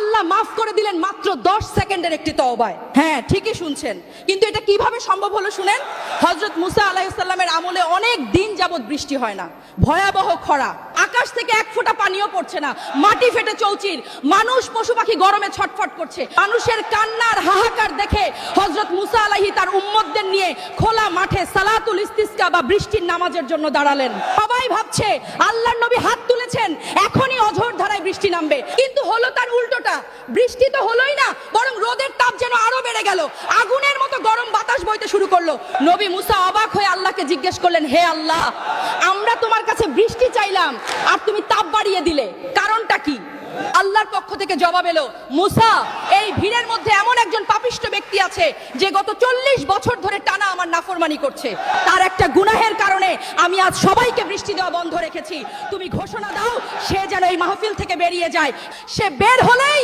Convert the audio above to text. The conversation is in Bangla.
আল্লাহ মাফ করে দিলেন মাত্র 10 সেকেন্ডের একটি তওবায়। হ্যাঁ, ঠিকই শুনছেন। কিন্তু এটা কিভাবে সম্ভব হলো শুনেন। হযরত মুসা আলাইহিস সালামের আমলে অনেক দিন যাবত বৃষ্টি হয় না, ভয়াবহ খরা, আকাশ থেকে এক ফোঁটা পানিও পড়ছে না, মাটি ফেটে চৌচির, মানুষ পশু পাখি গরমে ছটফট করছে। মানুষের কান্নার হাহাকার দেখে হযরত মুসা আলাইহি তার উম্মতদের নিয়ে খোলা মাঠে সালাতুল ইস্তিসকা বা বৃষ্টির নামাজের জন্য দাঁড়ালেন। সবাই ভাবছে আল্লাহর নবী হাত তুলেছেন, এখনই অঝোর ধারায় বৃষ্টি নামবে, কিন্তু হলো তার উল্টোটা। বৃষ্টি তো হলোই না, বরং রোদের তাপ যেন আরো বেড়ে গেল, আগুনের মতো গরম বাতাস বইতে শুরু করলো। নবী মুসা অবাক হয়ে আল্লাহকে জিজ্ঞেস করলেন, হে আল্লাহ, আমরা তোমার কাছে বৃষ্টি চাইলাম আর তুমি তাপ বাড়িয়ে দিলে, কারণটা কি? আল্লাহর পক্ষ থেকে জবাব এলো, মুসা, এই ভিড়ের মধ্যে এমন একজন পাপিষ্ঠ ব্যক্তি আছে যে গত 40 বছর ধরে টানা আমার নাফরমানি করছে। তার একটা গুনাহের কারণে আমি আজ সবাইকে বৃষ্টি দেওয়া বন্ধ রেখেছি। তুমি ঘোষণা দাও সে যেন এই মাহফিল থেকে বেরিয়ে যায়। সে বের হলেই